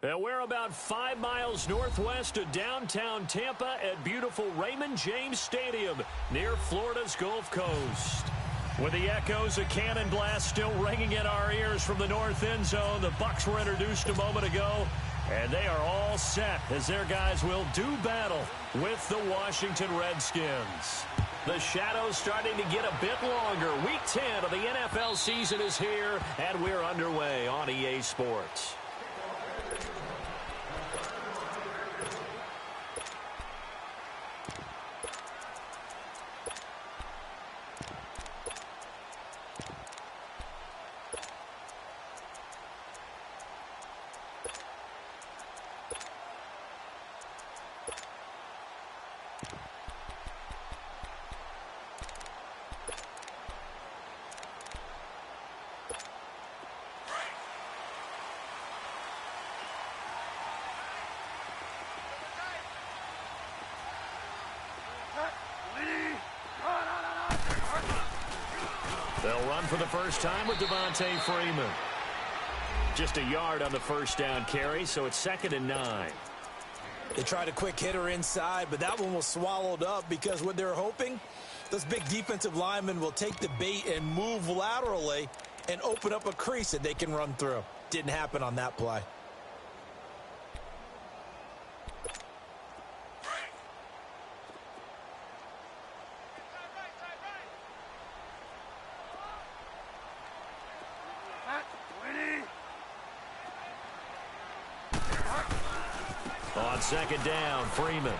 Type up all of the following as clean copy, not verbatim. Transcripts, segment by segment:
And we're about 5 miles northwest of downtown Tampa at beautiful Raymond James Stadium near Florida's Gulf Coast. With the echoes of cannon blast still ringing in our ears from the north end zone, the Bucs were introduced a moment ago, and they are all set as their guys will do battle with the Washington Redskins. The shadow's starting to get a bit longer. Week 10 of the NFL season is here, and we're underway on EA Sports. They'll run for the first time with Devontae Freeman. Just a yard on the first down carry, so it's 2nd and 9. They tried a quick hitter inside, but that one was swallowed up because what they're hoping, those big defensive linemen will take the bait and move laterally and open up a crease that they can run through. Didn't happen on that play. On 2nd down, Freeman.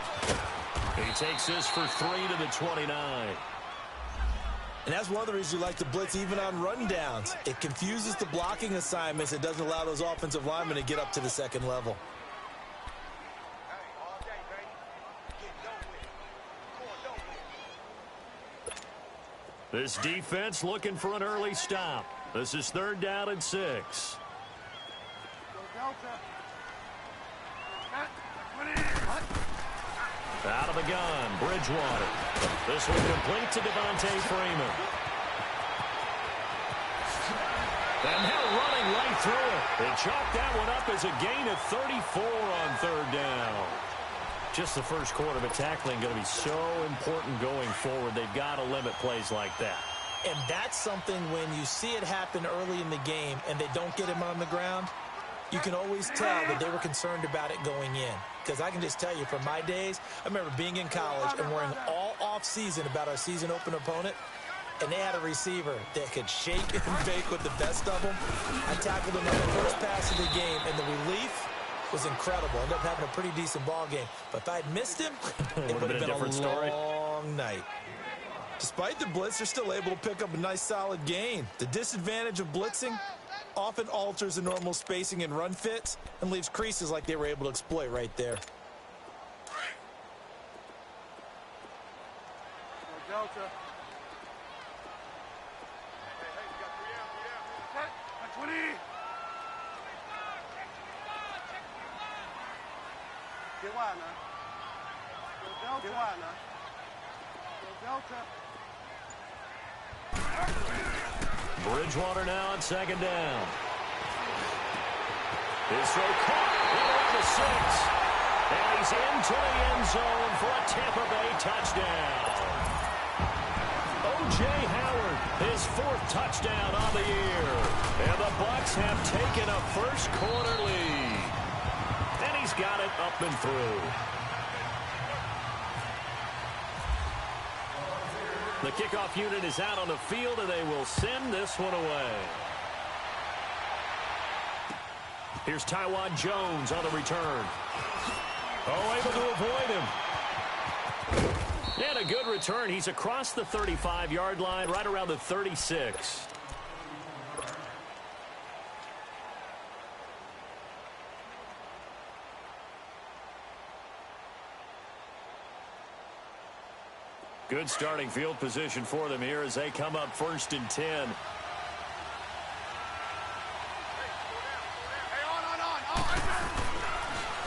He takes this for 3 to the 29. And that's one of the reasons you like to blitz even on rundowns. It confuses the blocking assignments. It doesn't allow those offensive linemen to get up to the second level. This defense looking for an early stop. This is 3rd down and 6. Out of the gun, Bridgewater. This one complete to Devontae Freeman. And now running right through it. They chalked that one up as a gain of 34 on 3rd down. Just the first quarter, but tackling going to be so important going forward. They've got to limit plays like that. And that's something when you see it happen early in the game and they don't get him on the ground, you can always tell that they were concerned about it going in. Because I can just tell you, from my days, I remember being in college and worrying all off-season about our season-open opponent, and they had a receiver that could shake and bake with the best of them. I tackled him on the first pass of the game, and the relief was incredible. Ended up having a pretty decent ball game. But if I'd missed him, it would have been a long night. Despite the blitz, they're still able to pick up a nice, solid gain. The disadvantage of blitzing often alters the normal spacing and run fits and leaves creases like they were able to exploit right there. Delta. Bridgewater now on 2nd down. His throw caught around the 6. And he's into the end zone for a Tampa Bay touchdown. O.J. Howard, his 4th touchdown on the year. And the Bucs have taken a first quarter lead. And he's got it up and through. The kickoff unit is out on the field, and they will send this one away. Here's Taiwan Jones on the return. Oh, able to avoid him. And a good return. He's across the 35-yard line, right around the 36. Good starting field position for them here as they come up 1st and 10.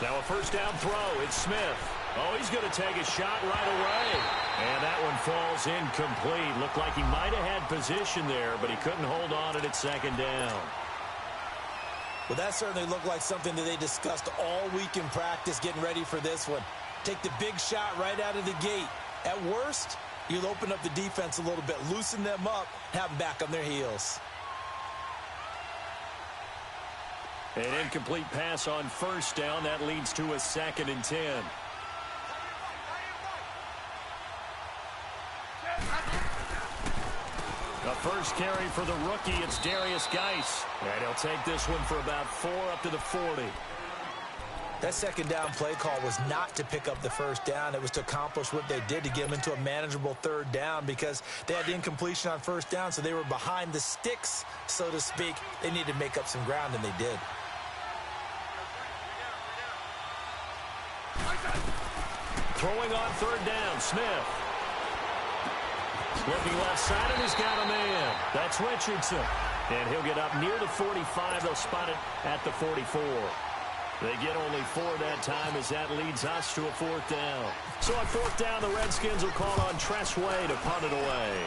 Now a first down throw. It's Smith. Oh, he's going to take a shot right away. And that one falls incomplete. Looked like he might have had position there, but he couldn't hold on it at 2nd down. Well, that certainly looked like something that they discussed all week in practice getting ready for this one. Take the big shot right out of the gate. At worst, you'll open up the defense a little bit, loosen them up, have them back on their heels. An incomplete pass on first down. That leads to a 2nd and 10. The first carry for the rookie, it's Darius Geis. And he'll take this one for about 4 up to the 40. That second down play call was not to pick up the first down. It was to accomplish what they did to get them into a manageable 3rd down because they had the incompletion on first down, so they were behind the sticks, so to speak. They needed to make up some ground, and they did. Throwing on 3rd down, Smith. Looking left side, and he's got a man. That's Richardson. And he'll get up near the 45. They'll spot it at the 44. They get only 4 that time as that leads us to a 4th down. So on 4th down, the Redskins will call on Tressway to punt it away.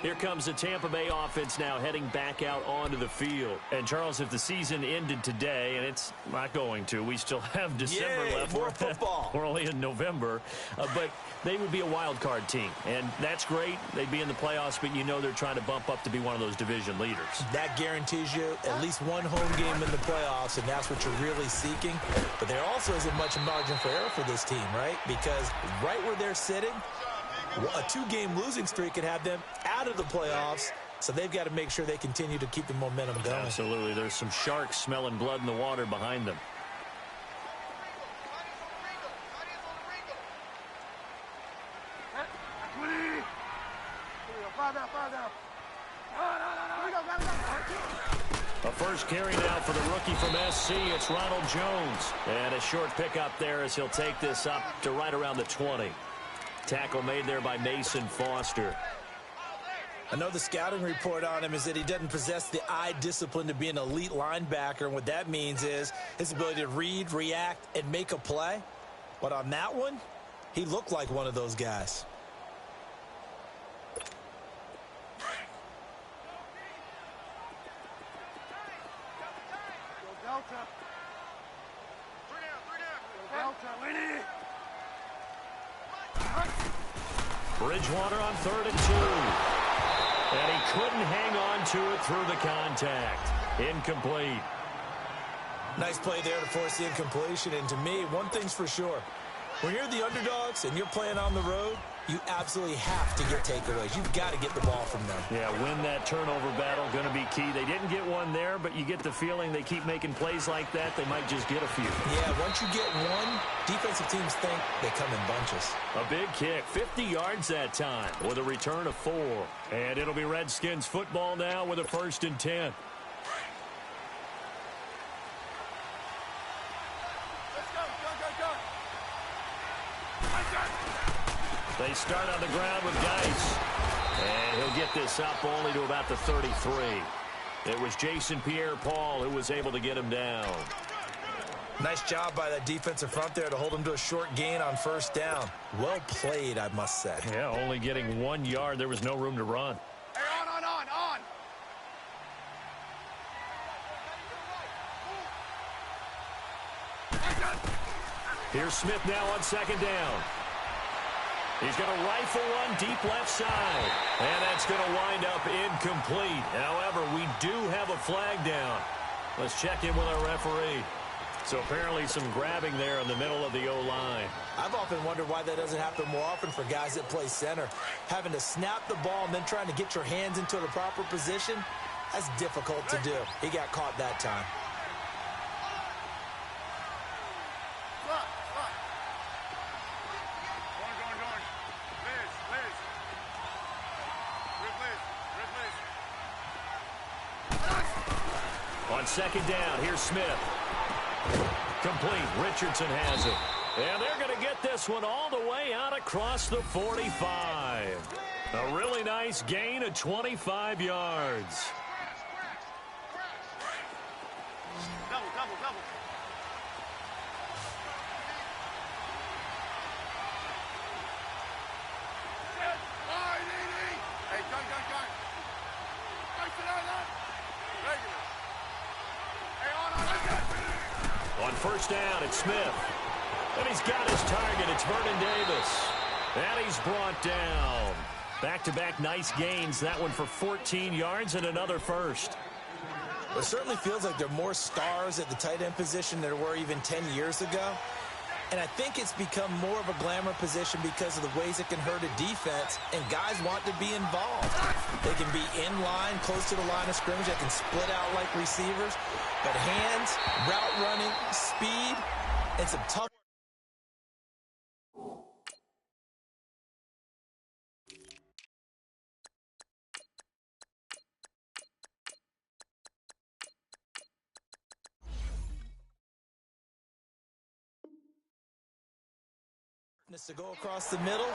Here comes the Tampa Bay offense now heading back out onto the field. And, Charles, if the season ended today, and it's not going to, we still have December left. More football. We're only in November. But they would be a wild card team. And that's great. They'd be in the playoffs, but you know they're trying to bump up to be one of those division leaders. That guarantees you at least one home game in the playoffs, and that's what you're really seeking. But there also isn't much margin for error for this team, right? Because right where they're sitting, a 2-game losing streak could have them out of the playoffs, so they've got to make sure they continue to keep the momentum going. Absolutely. There's some sharks smelling blood in the water behind them. A first carry now for the rookie from SC. It's Ronald Jones. And a short pickup there as he'll take this up to right around the 20. Tackle made there by Mason Foster. I know the scouting report on him is that he doesn't possess the eye discipline to be an elite linebacker. And what that means is his ability to read, react, and make a play. But on that one, he looked like one of those guys. Bridgewater on 3rd and 2. And he couldn't hang on to it through the contact. Incomplete. Nice play there to force the incompletion. And to me, one thing's for sure. When you're the underdogs and you're playing on the road, you absolutely have to get takeaways. You've got to get the ball from them. Yeah, win that turnover battle, going to be key. They didn't get one there, but you get the feeling they keep making plays like that, they might just get a few. Yeah, once you get one, defensive teams think they come in bunches. A big kick, 50 yards that time with a return of 4. And it'll be Redskins football now with a 1st and 10. They start on the ground with Geis. And he'll get this up only to about the 33. It was Jason Pierre-Paul who was able to get him down. Nice job by that defensive front there to hold him to a short gain on 1st down. Well played, I must say. Yeah, only getting 1 yard. There was no room to run. Hey, on. Here's Smith now on 2nd down. He's going to rifle one deep left side. And that's going to wind up incomplete. However, we do have a flag down. Let's check in with our referee. So apparently some grabbing there in the middle of the O-line. I've often wondered why that doesn't happen more often for guys that play center. Having to snap the ball and then trying to get your hands into the proper position, that's difficult to do. He got caught that time. On 2nd down, here's Smith. Complete. Richardson has it. And they're going to get this one all the way out across the 45. A really nice gain of 25 yards. Double. Hey, go. first down. It's Smith. And he's got his target. It's Vernon Davis. And he's brought down. Back-to-back nice gains. That one for 14 yards and another first. It certainly feels like there are more stars at the tight end position than there were even 10 years ago. And I think it's become more of a glamour position because of the ways it can hurt a defense, and guys want to be involved. They can be in line, close to the line of scrimmage. They can split out like receivers. But hands, route running, speed, and some tough. To go across the middle,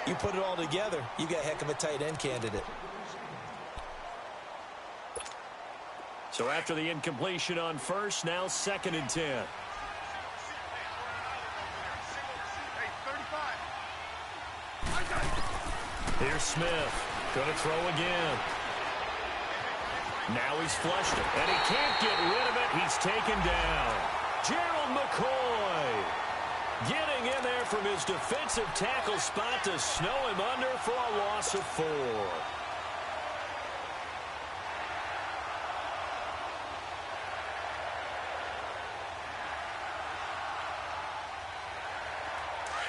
you put it all together, you got a heck of a tight end candidate. So after the incompletion on first, now 2nd and 10. Here's Smith, gonna throw again. Now he's flushed it, and he can't get rid of it. He's taken down. Gerald McCoy getting in there from his defensive tackle spot to snow him under for a loss of 4.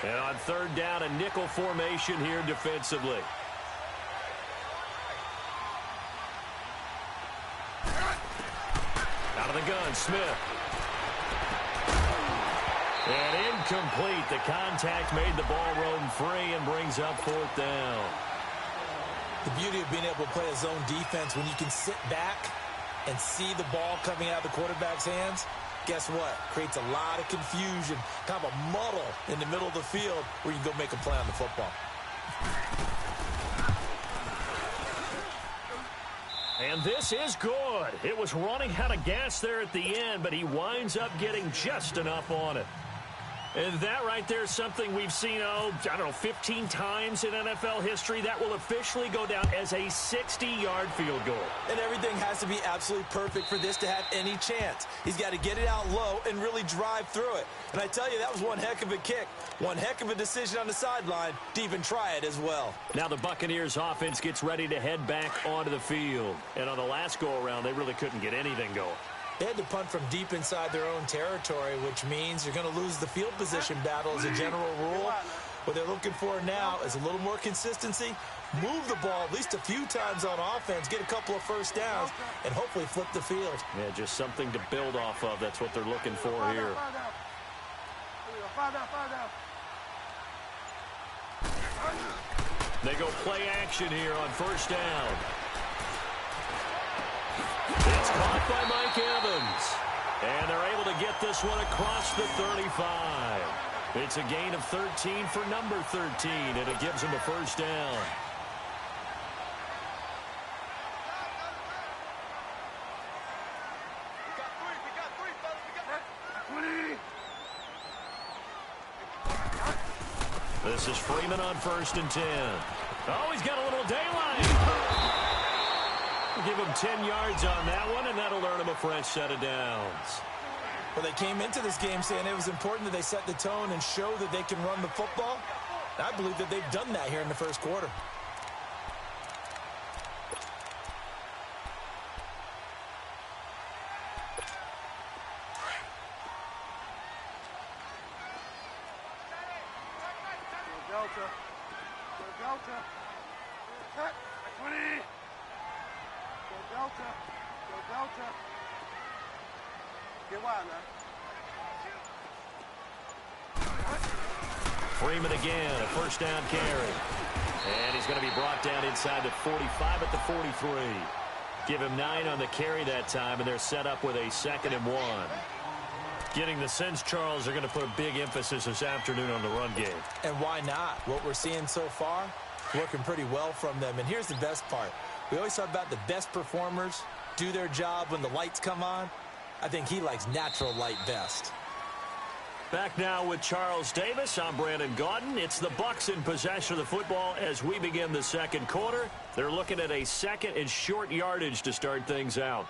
And on 3rd down, a nickel formation here defensively. Out of the gun, Smith. And incomplete. The contact made the ball roam free and brings up 4th down. The beauty of being able to play a zone defense when you can sit back and see the ball coming out of the quarterback's hands, guess what? Creates a lot of confusion, kind of a muddle in the middle of the field where you can go make a play on the football. And this is good. It was running out of gas there at the end, but he winds up getting just enough on it. And that right there is something we've seen, I don't know, 15 times in NFL history. That will officially go down as a 60-yard field goal. And everything has to be absolutely perfect for this to have any chance. He's got to get it out low and really drive through it. And I tell you, that was one heck of a kick. One heck of a decision on the sideline to even try it as well. Now the Buccaneers offense gets ready to head back onto the field. And on the last go-around, they really couldn't get anything going. They had to punt from deep inside their own territory, which means you're going to lose the field position battle as a general rule. What they're looking for now is a little more consistency, move the ball at least a few times on offense, get a couple of first downs, and hopefully flip the field. Yeah, just something to build off of. That's what they're looking for here. They go play action here on 1st down. It's caught by Mike Evans. And they're able to get this one across the 35. It's a gain of 13 for number 13, and it gives him a first down. This is Freeman on 1st and 10. Oh, he's got a little daylight. Give him 10 yards on that one, and that'll earn him a fresh set of downs. Well, they came into this game saying it was important that they set the tone and show that they can run the football. And I believe that they've done that here in the first quarter. Freeman again, a first down carry. And he's going to be brought down inside the 45 at the 43. Give him 9 on the carry that time, and they're set up with a 2nd and 1. Getting the sense, Charles, they're going to put a big emphasis this afternoon on the run game. And why not? What we're seeing so far, working pretty well from them. And here's the best part. We always talk about the best performers do their job when the lights come on. I think he likes natural light best. Back now with Charles Davis. I'm Brandon Gaudin. It's the Bucs in possession of the football as we begin the 2nd quarter. They're looking at a 2nd and short yardage to start things out.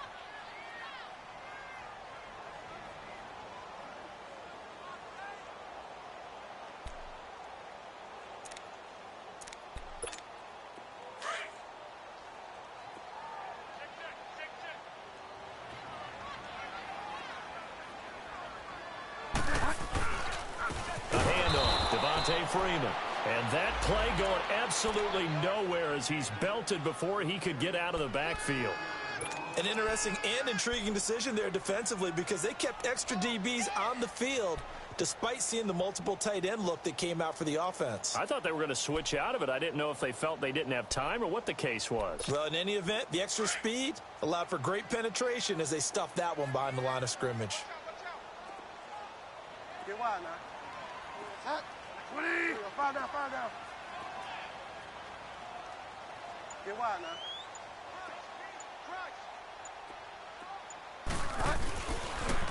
Devontae Freeman. And that play going absolutely nowhere as he's belted before he could get out of the backfield. An interesting and intriguing decision there defensively because they kept extra DBs on the field despite seeing the multiple tight end look that came out for the offense. I thought they were going to switch out of it. I didn't know if they felt they didn't have time or what the case was. Well, in any event, the extra speed allowed for great penetration as they stuffed that one behind the line of scrimmage.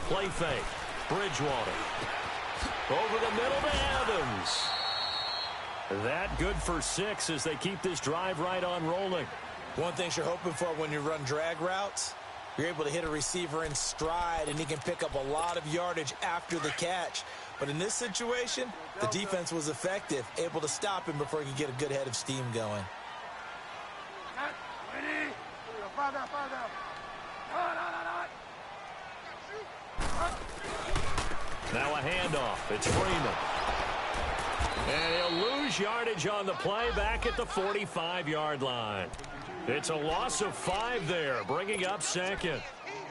Play fake. Bridgewater. Over the middle to Evans. That good for 6 as they keep this drive right on rolling. One thing you're hoping for when you run drag routes, you're able to hit a receiver in stride and he can pick up a lot of yardage after the catch. But in this situation, the defense was effective, able to stop him before he could get a good head of steam going. Now a handoff. It's Freeman. And he'll lose yardage on the play back at the 45-yard line. It's a loss of 5 there, bringing up second.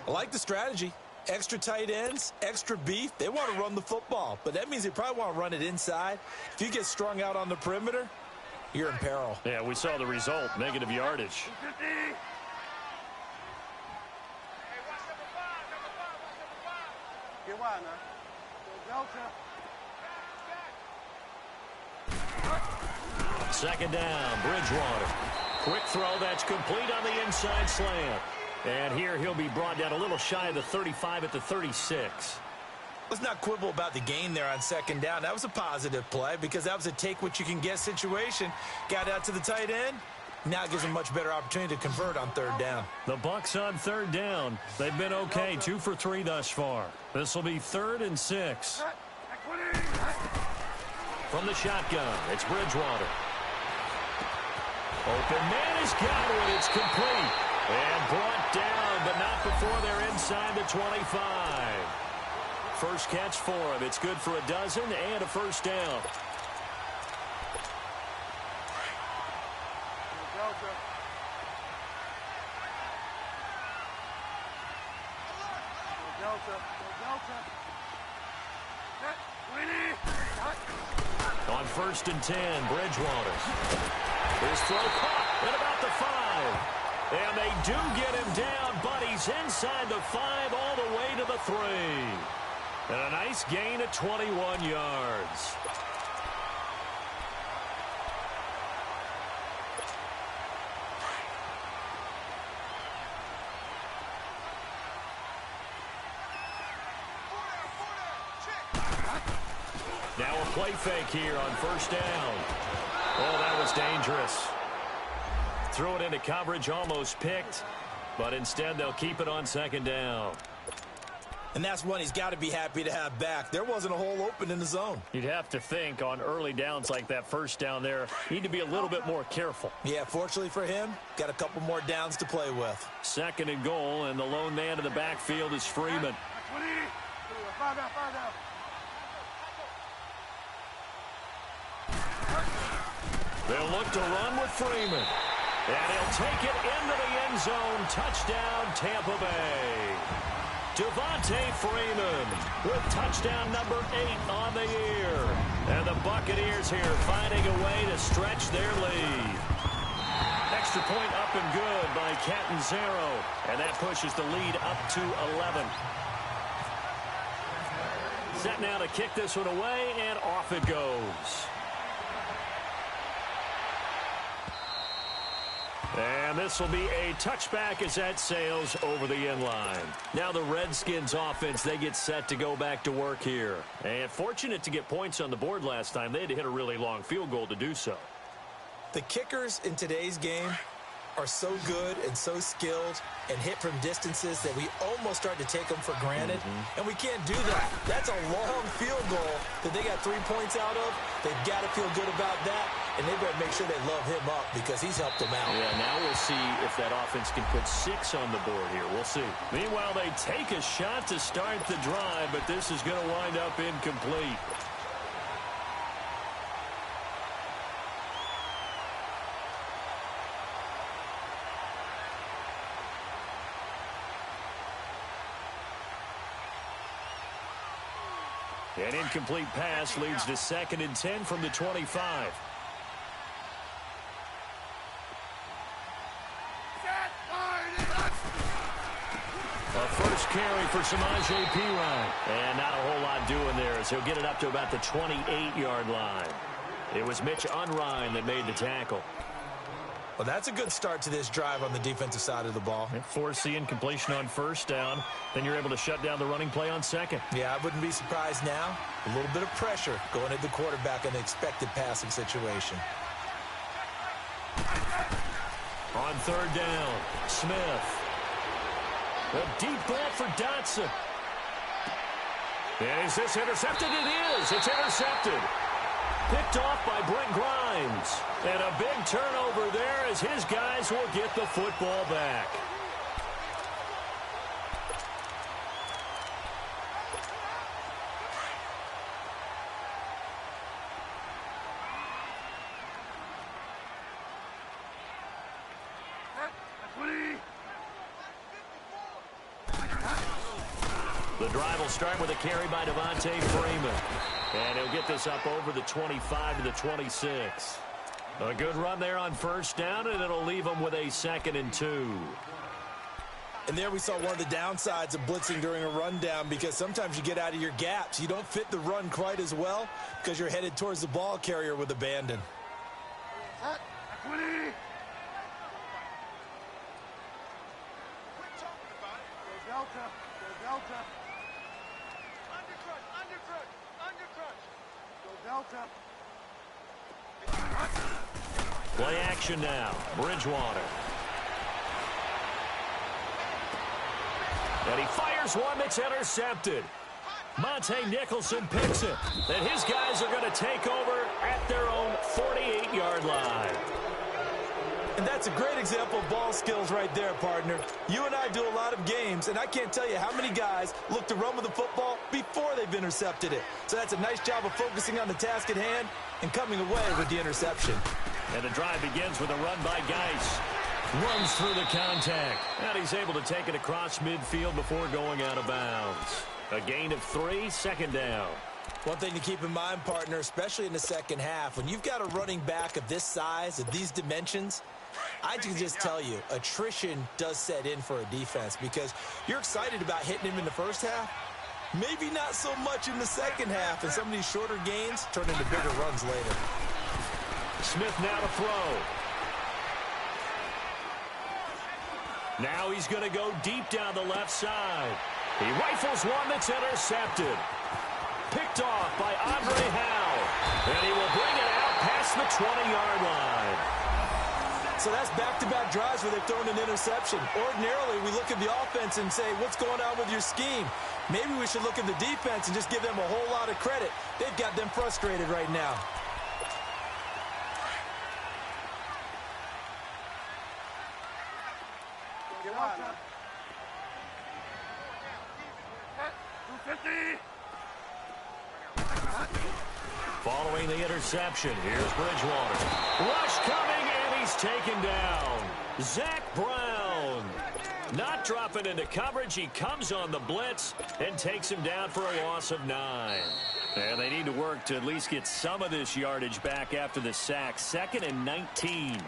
I like the strategy. Extra tight ends, extra beef. They want to run the football, but that means they probably want to run it inside. If you get strung out on the perimeter, you're in peril. Yeah, we saw the result, negative yardage. Second down, Bridgewater. Quick throw that's complete on the inside slant. And here he'll be brought down a little shy of the 35 at the 36. Let's not quibble about the gain there on second down. That was a positive play because that was a take-what-you-can-get situation. Got out to the tight end. Now it gives them a much better opportunity to convert on third down. The Bucs on third down. They've been okay, 2 for 3 thus far. This will be 3rd and 6. From the shotgun, it's Bridgewater. Open man has got it. It's complete. And brought down, but not before they're inside the 25. First catch for him. It's good for a dozen and a first down. On 1st and 10, Bridgewater. His throw caught at about the 5. And they do get him down, but he's inside the 5 all the way to the 3. And a nice gain of 21 yards. Now a play fake here on 1st down. Oh, that was dangerous. Threw it into coverage, almost picked, but instead they'll keep it on 2nd down. And that's one he's got to be happy to have back. There wasn't a hole open in the zone. You'd have to think on early downs like that 1st down there, need to be a little bit more careful. Yeah, fortunately for him, got a couple more downs to play with. 2nd and goal, and the lone man in the backfield is Freeman. They'll look to run with Freeman. And he'll take it into the end zone. Touchdown, Tampa Bay. Devontae Freeman with touchdown number 8 on the year. And the Buccaneers here finding a way to stretch their lead. Extra point up and good by Catanzaro. And that pushes the lead up to 11. Set now to kick this one away, and off it goes. And this will be a touchback as that sails over the end line. Now the Redskins offense, they get set to go back to work here. And fortunate to get points on the board last time. They had to hit a really long field goal to do so. The kickers in today's game are so good and so skilled and hit from distances that we almost start to take them for granted. And we can't do that. That's a long field goal that they got 3 points out of. They've got to feel good about that, and they better make sure they love him up because he's helped them out. Yeah, now we'll see if that offense can put 6 on the board here. We'll see. Meanwhile, they take a shot to start the drive, but this is going to wind up incomplete. An incomplete pass leads to 2nd and 10 from the 25. A first carry for Samaje Perine. And not a whole lot doing there as he'll get it up to about the 28-yard line. It was Mitch Unrein that made the tackle. Well, that's a good start to this drive on the defensive side of the ball. Force the incompletion on first down. Then you're able to shut down the running play on 2nd. Yeah, I wouldn't be surprised now. A little bit of pressure going at the quarterback in an expected passing situation. On 3rd down, Smith. A deep ball for Dotson. And is this intercepted? It is. It's intercepted. Picked off by Brent Grimes. And a big turnover there as his guys will get the football back. The drive will start with a carry by Devontae Freeman. And he'll get this up over the 25 to the 26. A good run there on first down, and it'll leave them with a 2nd and 2. And there we saw one of the downsides of blitzing during a rundown, because sometimes you get out of your gaps. You don't fit the run quite as well because you're headed towards the ball carrier with abandon. Play action now. Bridgewater. And he fires one that's intercepted. Monte Nicholson picks it. And his guys are going to take over at their own 48-yard line. And that's a great example of ball skills right there, partner. You and I do a lot of games, and I can't tell you how many guys look to run with the football before they've intercepted it. So that's a nice job of focusing on the task at hand and coming away with the interception. And the drive begins with a run by Geis. Runs through the contact. And he's able to take it across midfield before going out of bounds. A gain of 3, 2nd down. One thing to keep in mind, partner, especially in the second half, when you've got a running back of this size, of these dimensions, I can just tell you, attrition does set in for a defense because you're excited about hitting him in the first half. Maybe not so much in the second half, and some of these shorter gains turn into bigger runs later. Smith now to throw. Now he's going to go deep down the left side. He rifles one that's intercepted. Picked off by Andre Howe. And he will bring it out past the 20-yard line. So that's back-to-back drives where they've thrown an interception. Ordinarily, we look at the offense and say, what's going on with your scheme? Maybe we should look at the defense and just give them a whole lot of credit. They've got them frustrated right now. Following the interception, here's Bridgewater. Rush coming, and he's taken down. Zach Brown. Not dropping into coverage. He comes on the blitz and takes him down for a loss of 9. And they need to work to at least get some of this yardage back after the sack. 2nd and 19.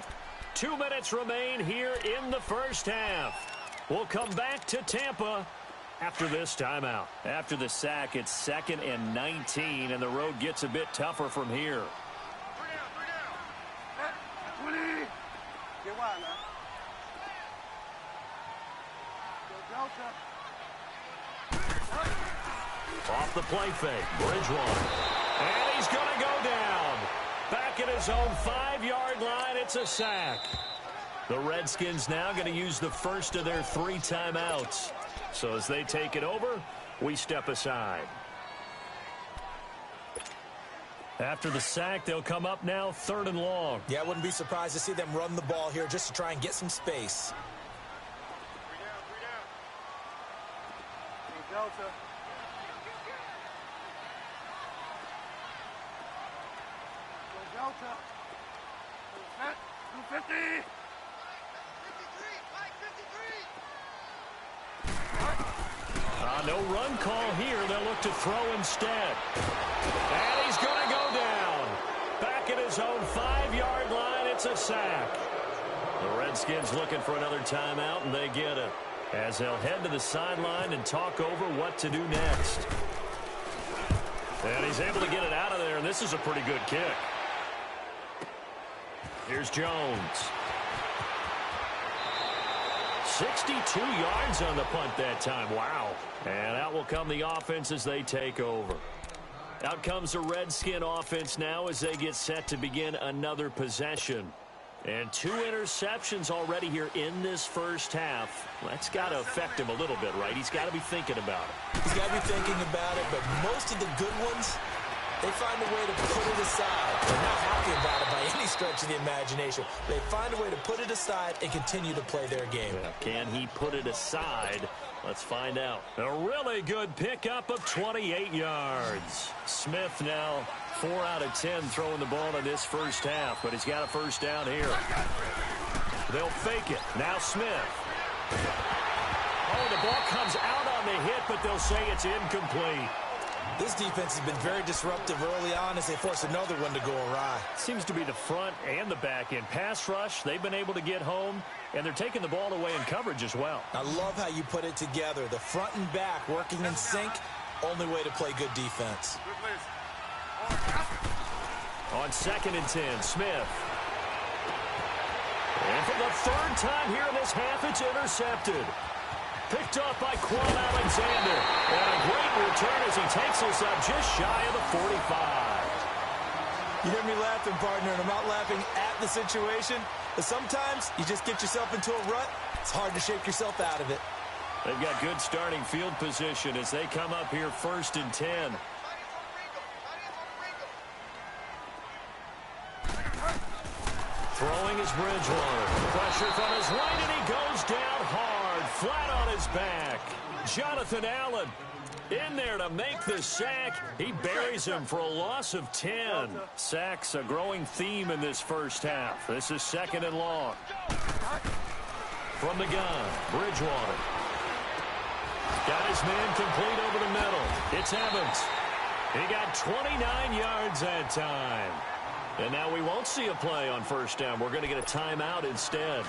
2 minutes remain here in the first half. We'll come back to Tampa after this timeout. After the sack, it's 2nd and 19, and the road gets a bit tougher from here. Off the play fake, Bridgewater. And he's going to go down. Back at his own 5-yard line, it's a sack. The Redskins now going to use the first of their 3 timeouts. So as they take it over, we step aside. After the sack, they'll come up now 3rd and long. Yeah, I wouldn't be surprised to see them run the ball here just to try and get some space. Delta. Delta. 250. On No run call here. They'll look to throw instead. And he's going to go down. Back at his own 5-yard line, it's a sack. The Redskins looking for another timeout, and they get it, as they'll head to the sideline and talk over what to do next. And he's able to get it out of there, and this is a pretty good kick. Here's Jones. 62 yards on the punt that time. Wow. And out will come the offense as they take over. Out comes the Redskin offense now as they get set to begin another possession. And 2 interceptions already here in this first half. That's got to affect him a little bit, right? He's got to be thinking about it. He's got to be thinking about it, but most of the good ones, they find a way to put it aside. They're not happy about it by any stretch of the imagination. They find a way to put it aside and continue to play their game. Yeah. Can he put it aside? Let's find out. A really good pickup of 28 yards. Smith now 4 out of 10 throwing the ball in this first half, but he's got a first down here. They'll fake it. Now Smith. Oh, the ball comes out on the hit, but they'll say it's incomplete. This defense has been very disruptive early on as they force another one to go awry. Seems to be the front and the back end. Pass rush, they've been able to get home, and they're taking the ball away in coverage as well. I love how you put it together. The front and back working in sync, only way to play good defense. On 2nd and 10, Smith. And for the 3rd time here in this half, it's intercepted. Picked up by Quan Alexander. And a great return as he takes us up just shy of the 45. You hear me laughing, partner, and I'm not laughing at the situation. But sometimes you just get yourself into a rut. It's hard to shake yourself out of it. They've got good starting field position as they come up here 1st and 10. Throwing is Bridgewater. Pressure from his right, and he goes down hard, flat on his back. Jonathan Allen in there to make the sack. He buries him for a loss of 10. Sacks a growing theme in this first half. This is 2nd and long. From the gun, Bridgewater. Got his man complete over the middle. It's Evans. He got 29 yards that time. And now we won't see a play on 1st down. We're going to get a timeout instead,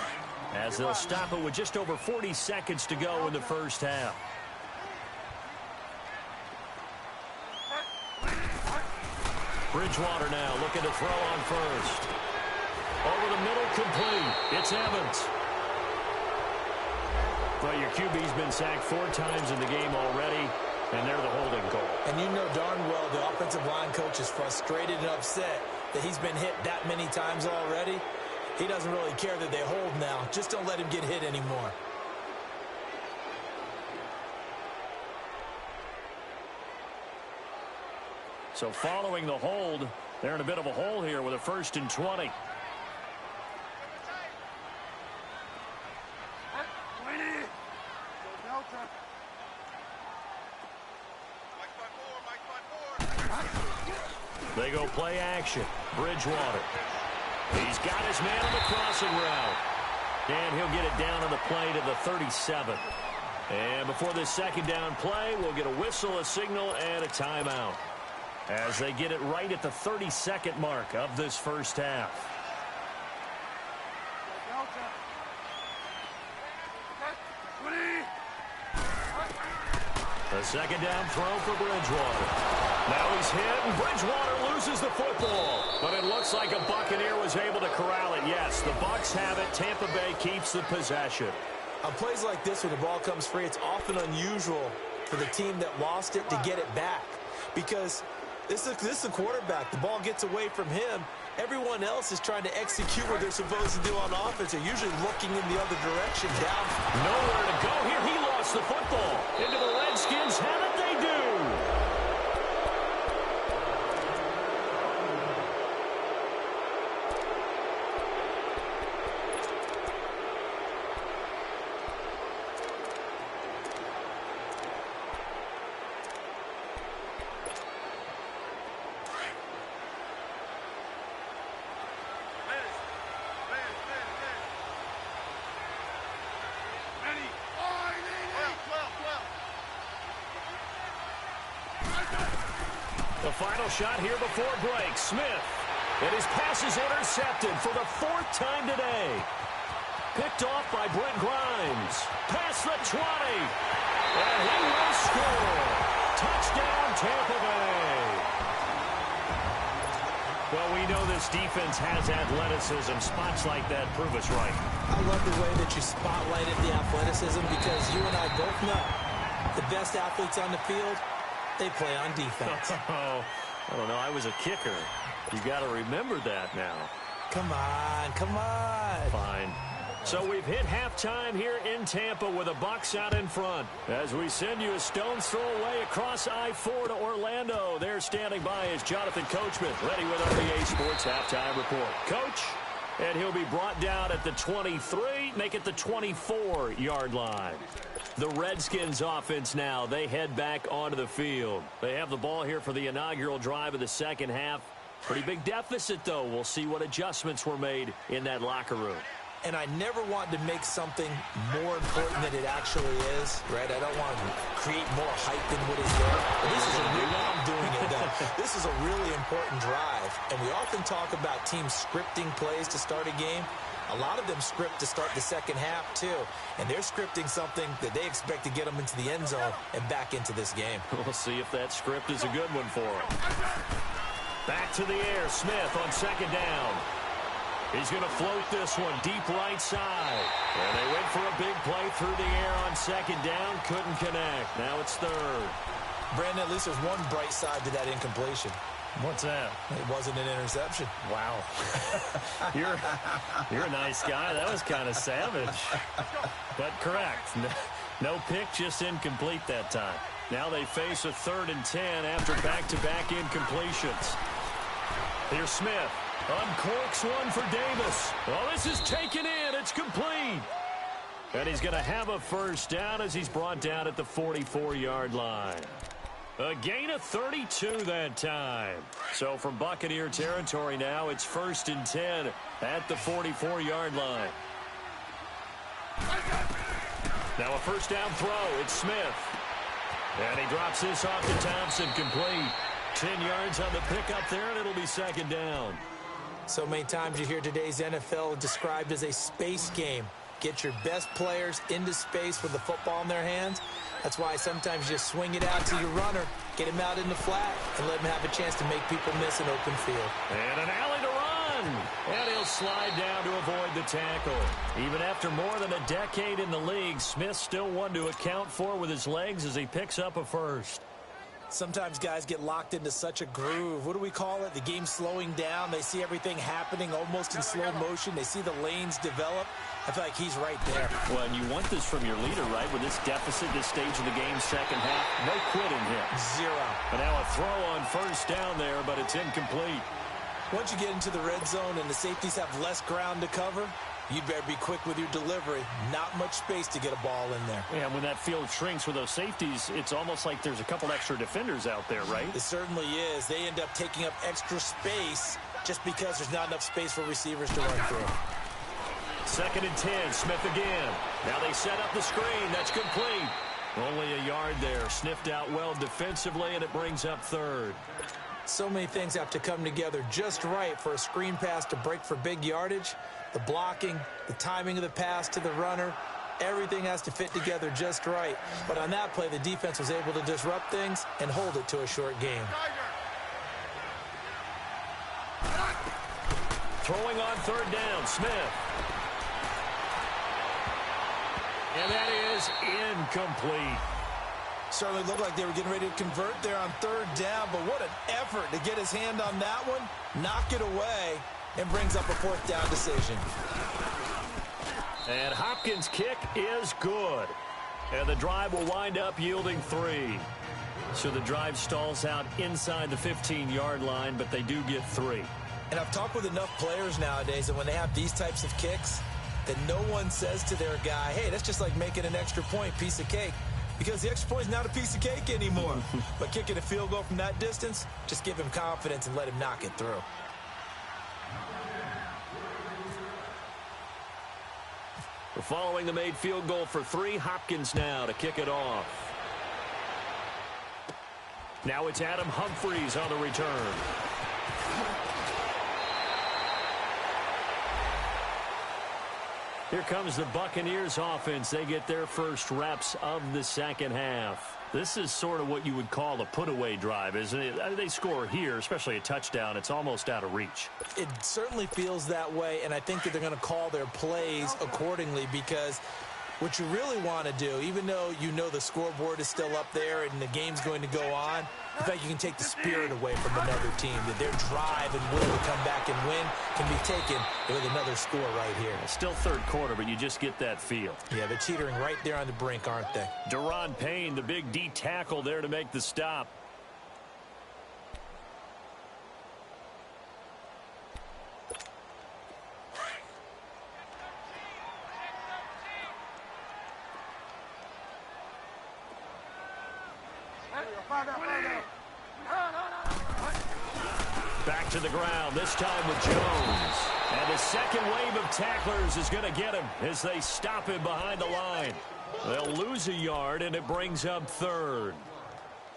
as they'll stop it with just over 40 seconds to go in the first half. Bridgewater now looking to throw on 1st. Over the middle, complete. It's Evans. Well, your QB's been sacked 4 times in the game already, and they're the holding call. And you know darn well the offensive line coach is frustrated and upset that he's been hit that many times already. He doesn't really care that they hold now. Just don't let him get hit anymore. So following the hold, they're in a bit of a hole here with a 1st and 20. They go play action. Bridgewater. He's got his man on the crossing route. And he'll get it down on the play to the 37. And before this 2nd down play, we'll get a whistle, a signal, and a timeout, as they get it right at the 32nd mark of this first half. The 2nd down throw for Bridgewater. Now he's hit, and Bridgewater loses the football. But it looks like a Buccaneer was able to corral it. Yes, the Bucs have it. Tampa Bay keeps the possession. On plays like this, when the ball comes free, it's often unusual for the team that lost it to get it back, because this is a quarterback. The ball gets away from him. Everyone else is trying to execute what they're supposed to do on offense. They're usually looking in the other direction, down. Nowhere to go here. He lost the football. Into the Redskins. How did they do? The final shot here before break. Smith. And his pass is intercepted for the 4th time today. Picked off by Brent Grimes. Past the 20. And he will score. Touchdown, Tampa Bay. Well, we know this defense has athleticism. Spots like that prove us right. I love the way that you spotlighted the athleticism because you and I both know the best athletes on the field, they play on defense. Oh, I don't know. I was a kicker. You got to remember that now. Come on, come on. Fine. So we've hit halftime here in Tampa with the Bucs out in front. As we send you a stone's throw away across I-4 to Orlando. There standing by is Jonathan Coachman, ready with our EA Sports Halftime Report. Coach, and he'll be brought down at the 23, make it the 24-yard line. The Redskins offense now, they head back onto the field. They have the ball here for the inaugural drive of the second half. Pretty big deficit, though. We'll see what adjustments were made in that locker room. And I never want to make something more important than it actually is, right? I don't want to create more hype than what is there. But this is a really, I'm doing it, though. This is a really important drive. And we often talk about teams scripting plays to start a game. A lot of them script to start the second half, too. And they're scripting something that they expect to get them into the end zone and back into this game. We'll see if that script is a good one for them. Back to the air. Smith on second down. He's going to float this one deep right side. And they went for a big play through the air on second down. Couldn't connect. Now it's third. Brandon, at least there's one bright side to that incompletion. What's that? It wasn't an interception. Wow. You're a nice guy. That was kind of savage. But correct. No pick, just incomplete that time. Now they face a 3rd and 10 after back-to-back incompletions. Here's Smith. Uncorks one for Davis. Well, this is taken in. It's complete. And he's going to have a first down as he's brought down at the 44-yard line. A gain of 32 that time. So from Buccaneer territory now, it's 1st and 10 at the 44-yard line. Now a first down throw. It's Smith. And he drops this off to Thompson, complete. 10 yards on the pickup there, and it'll be second down. So many times you hear today's NFL described as a space game. Get your best players into space with the football in their hands. That's why sometimes you just swing it out to your runner, get him out in the flat, and let him have a chance to make people miss an open field. And an alley to run. And he'll slide down to avoid the tackle. Even after more than a decade in the league, Smith still one to account for with his legs as he picks up a first. Sometimes guys get locked into such a groove. What do we call it? The game's slowing down. They see everything happening almost in slow motion. They see the lanes develop. I feel like he's right there. Well, and you want this from your leader, right? With this deficit, this stage of the game, second half, no quitting here. Zero. But now a throw on first down there, but it's incomplete. Once you get into the red zone and the safeties have less ground to cover, you better be quick with your delivery. Not much space to get a ball in there. Yeah, when that field shrinks with those safeties, it's almost like there's a couple extra defenders out there, right? It certainly is. They end up taking up extra space just because there's not enough space for receivers to run through. 2nd and 10, Smith again. Now they set up the screen. That's complete. Only a yard there. Sniffed out well defensively, and it brings up 3rd. So many things have to come together just right for a screen pass to break for big yardage. The blocking, the timing of the pass to the runner, everything has to fit together just right. But on that play, the defense was able to disrupt things and hold it to a short game. Throwing on 3rd down, Smith. And that is incomplete. Certainly looked like they were getting ready to convert there on 3rd down, but what an effort to get his hand on that one, knock it away, and brings up a 4th down decision. And Hopkins' kick is good. And the drive will wind up yielding 3. So the drive stalls out inside the 15-yard line, but they do get 3. And I've talked with enough players nowadays that when they have these types of kicks, that no one says to their guy, hey, that's just like making an extra point, piece of cake. Because the extra point is not a piece of cake anymore. But kicking a field goal from that distance, just give him confidence and let him knock it through. We're following the made field goal for 3. Hopkins now to kick it off. Now it's Adam Humphries on the return. Here comes the Buccaneers offense. They get their first reps of the second half. This is sort of what you would call a put-away drive, isn't it? They score here, especially a touchdown. It's almost out of reach. It certainly feels that way, and I think that they're going to call their plays accordingly, because what you really want to do, even though you know the scoreboard is still up there and the game's going to go on, in fact, you can take the spirit away from another team, that their drive and will to come back and win can be taken with another score right here. Still third quarter, but you just get that feel. Yeah, they're teetering right there on the brink, aren't they? Deron Payne, the big D tackle there to make the stop. Back to the ground, this time with Jones. And the second wave of tacklers is going to get him as they stop him behind the line. They'll lose a yard, and it brings up third.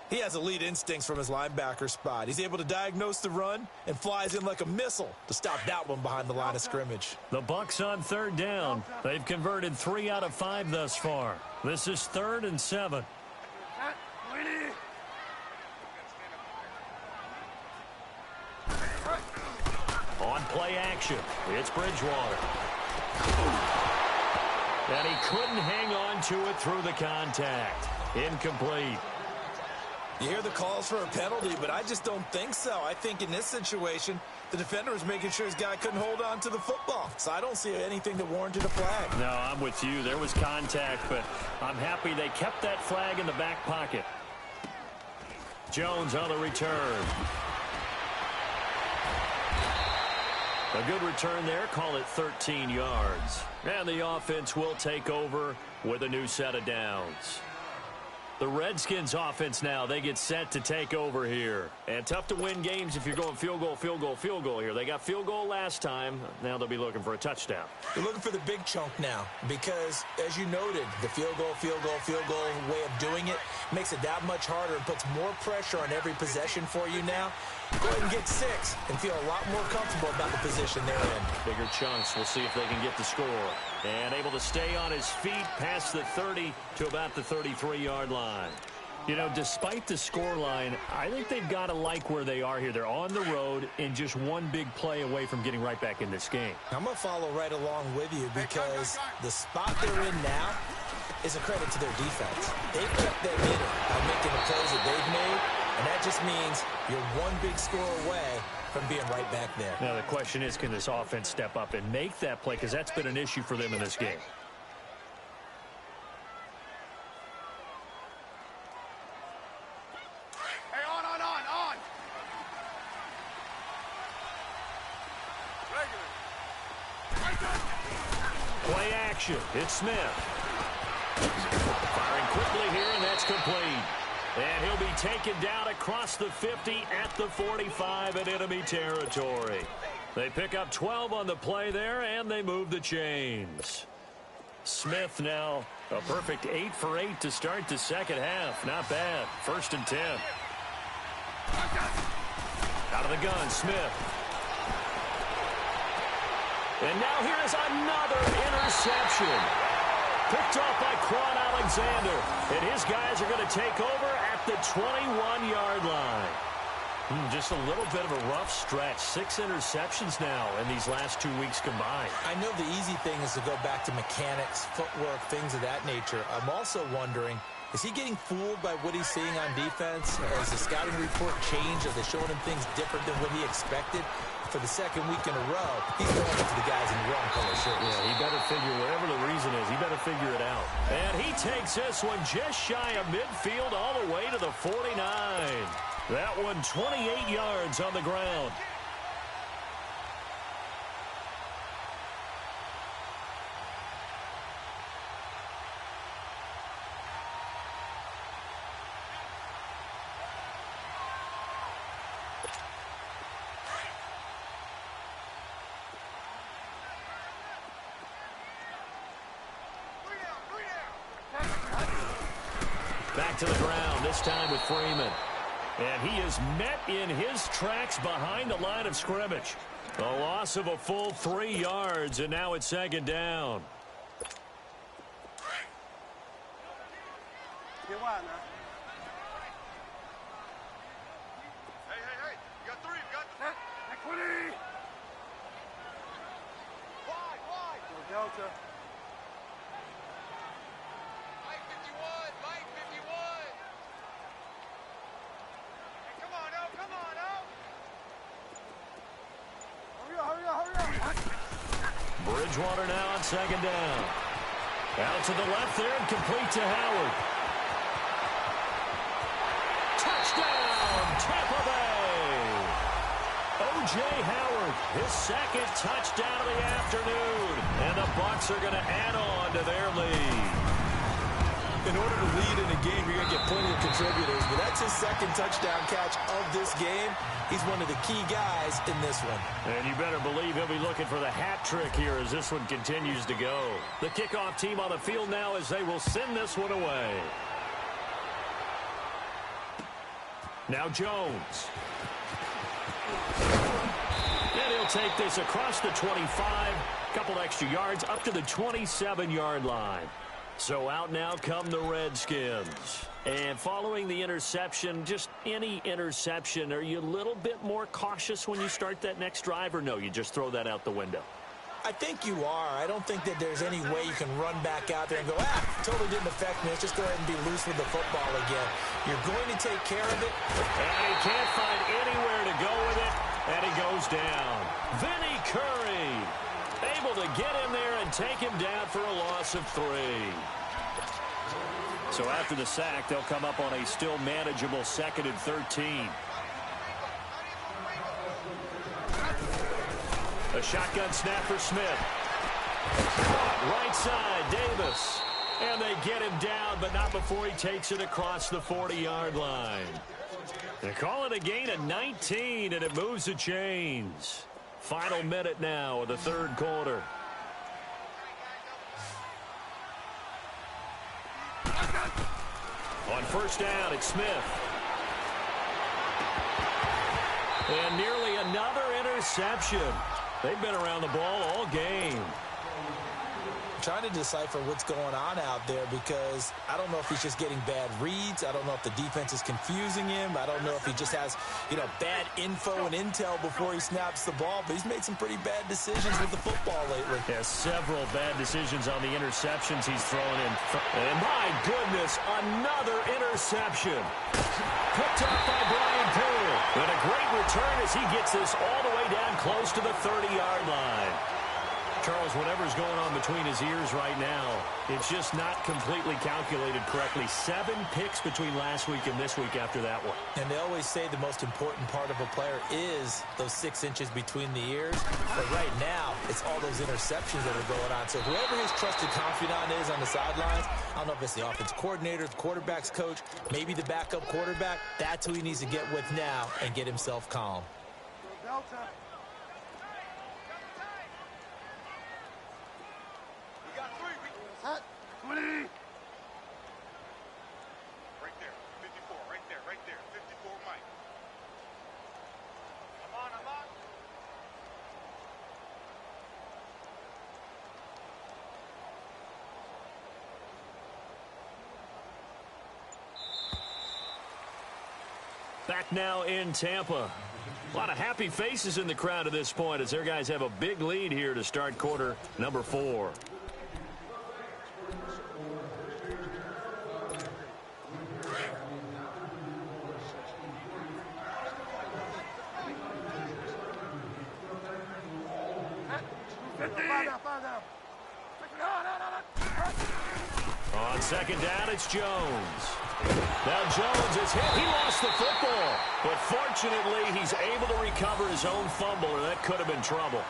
He has elite instincts from his linebacker spot. He's able to diagnose the run and flies in like a missile to stop that one behind the line of scrimmage. The Bucs on third down. They've converted 3 out of 5 thus far. This is 3rd and 7. On play action, it's Bridgewater. And he couldn't hang on to it through the contact. Incomplete. You hear the calls for a penalty, but I just don't think so. I think in this situation, the defender was making sure his guy couldn't hold on to the football. So I don't see anything that warranted a flag. No, I'm with you. There was contact, but I'm happy they kept that flag in the back pocket. Jones on the return. A good return there. Call it 13 yards. And the offense will take over with a new set of downs. The Redskins offense now, they get set to take over here. And tough to win games if you're going field goal, field goal, field goal here. They got field goal last time. Now they'll be looking for a touchdown. They're looking for the big chunk now because, as you noted, the field goal way of doing it makes it that much harder and puts more pressure on every possession for you now. Go ahead and get 6 and feel a lot more comfortable about the position they're in. Bigger chunks. We'll see if they can get the score. And able to stay on his feet past the 30 to about the 33-yard line. You know, despite the score line, I think they've got to like where they are here. They're on the road and just one big play away from getting right back in this game. I'm going to follow right along with you because the spot they're in now is a credit to their defense. They've kept them in it by making the plays that they've made, and that just means you're one big score away from being right back there. Now the question is, can this offense step up and make that play? Because that's been an issue for them in this game. Hey, on. Play action. It's Smith. Firing quickly here, and that's complete. And he'll be taken down across the 50 at the 45 in enemy territory. They pick up 12 on the play there, and they move the chains. Smith now a perfect 8 for 8 to start the second half. Not bad. 1st and 10. Out of the gun, Smith. And now here is another interception. Picked off by Quan Alexander. And his guys are going to take over at the 21-yard line. Just a little bit of a rough stretch. 6 interceptions now in these last 2 weeks combined. I know the easy thing is to go back to mechanics, footwork, things of that nature. I'm also wondering, is he getting fooled by what he's seeing on defense? Has the scouting report changed? Are they showing him things different than what he expected? For the second week in a row, he's going after the guys in the wrong color shirts. Yeah, he better figure, whatever the reason is, he better figure it out. And he takes this one just shy of midfield all the way to the 49. That one 28 yards on the ground. Back to the ground, this time with Freeman. And he is met in his tracks behind the line of scrimmage. A loss of a full 3 yards, and now it's second down. Get wide now. Hey, hey, hey. You got 3. You got the set. Equity. Wide. Go Delta. Mike 51. Mike 51. Hey, come on, El. Come on, El. Hurry up. Bridgewater now on second down. Out to the left there and complete to Howard. Touchdown, Tampa Bay! O.J. Howard, his second touchdown of the afternoon. And the Bucs are going to add on to their lead. In order to lead in a game, you're going to get plenty of contributors, but that's his second touchdown catch of this game. He's one of the key guys in this one. And you better believe he'll be looking for the hat trick here as this one continues to go. The kickoff team on the field now as they will send this one away. Now Jones. And he'll take this across the 25, couple extra yards up to the 27-yard line. So out now come the Redskins. And following the interception, just any interception, are you a little bit more cautious when you start that next drive, or no, you just throw that out the window? I think you are. I don't think that there's any way you can run back out there and go, totally didn't affect me. Let's just go ahead and be loose with the football again. You're going to take care of it. And he can't find anywhere to go with it, and he goes down. Vinny Curry able to get in there and take him down for a loss of 3. So after the sack, they'll come up on a still manageable 2nd and 13. A shotgun snap for Smith. Right side, Davis. And they get him down, but not before he takes it across the 40-yard line. They call it a gain of 19, and it moves the chains. Final minute now of the third quarter. On first down, it's Smith. And nearly another interception. They've been around the ball all game. Trying to decipher what's going on out there because I don't know if he's just getting bad reads. I don't know if the defense is confusing him. I don't know if he just has, bad info and intel before he snaps the ball. But he's made some pretty bad decisions with the football lately. Yeah, several bad decisions on the interceptions he's thrown in. And my goodness, another interception. Picked up by Brian Poole. And a great return as he gets this all the way down close to the 30-yard line. Charles, whatever's going on between his ears right now, it's just not completely calculated correctly. 7 picks between last week and this week after that one. And they always say the most important part of a player is those 6 inches between the ears. But right now, it's all those interceptions that are going on. So whoever his trusted confidant is on the sidelines, I don't know if it's the offense coordinator, the quarterback's coach, maybe the backup quarterback, that's who he needs to get with now and get himself calm. Delta. Set. 20. Right there. 54. Right there. 54, Mike. I'm on. Back now in Tampa. A lot of happy faces in the crowd at this point as their guys have a big lead here to start quarter number 4. On second down, it's Jones. Now Jones is hit. He lost the football. But fortunately, he's able to recover his own fumble, or that could have been trouble.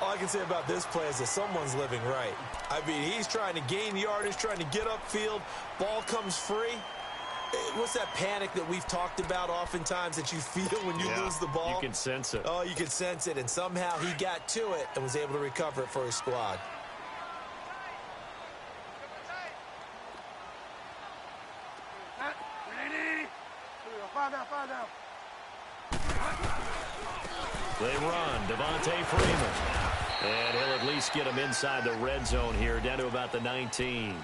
All I can say about this play is that someone's living right. I mean, he's trying to gain yardage, trying to get upfield. Ball comes free. What's that panic that we've talked about oftentimes that you feel when you lose the ball? You can sense it. Oh, you can sense it. And somehow he got to it and was able to recover it for his squad. They run. Devontae Freeman. And he'll at least get him inside the red zone here, down to about the 19.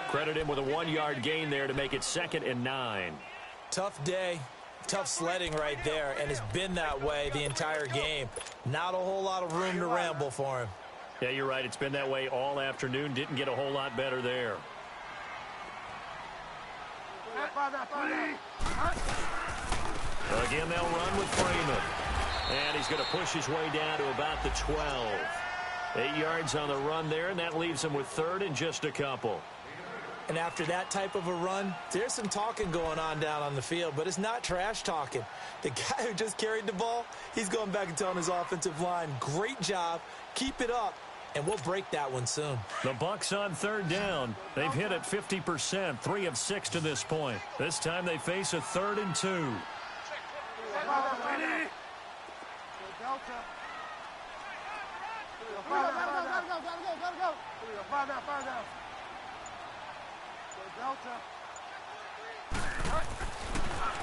Credit him with a 1-yard gain there to make it 2nd and 9. Tough day. Tough sledding right there, and it's been that way the entire game. Not a whole lot of room to ramble for him. Yeah, you're right. It's been that way all afternoon. Didn't get a whole lot better there. Again, they'll run with Freeman. And he's going to push his way down to about the 12. 8 yards on the run there, and that leaves him with 3rd and just a couple. And after that type of a run, there's some talking going on down on the field, but it's not trash talking. The guy who just carried the ball, he's going back and telling his offensive line, great job, keep it up, and we'll break that one soon. The Bucs on 3rd down. They've hit it 50%, 3 of 6 to this point. This time they face a 3rd and 2.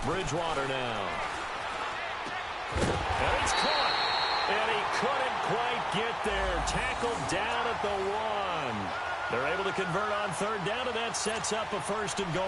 Bridgewater now. And it's caught. And he couldn't quite get there. Tackled down at the 1. They're able to convert on 3rd down, and that sets up a 1st and goal.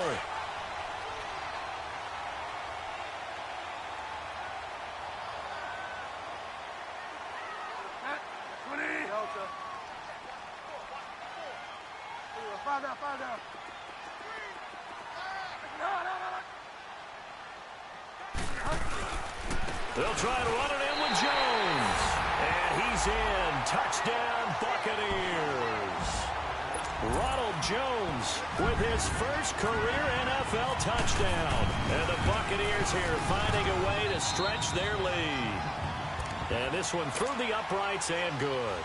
They'll try to run it in with Jones. And he's in. Touchdown, Buccaneers. Ronald Jones with his first career NFL touchdown. And the Buccaneers here finding a way to stretch their lead. And this one through the uprights and good.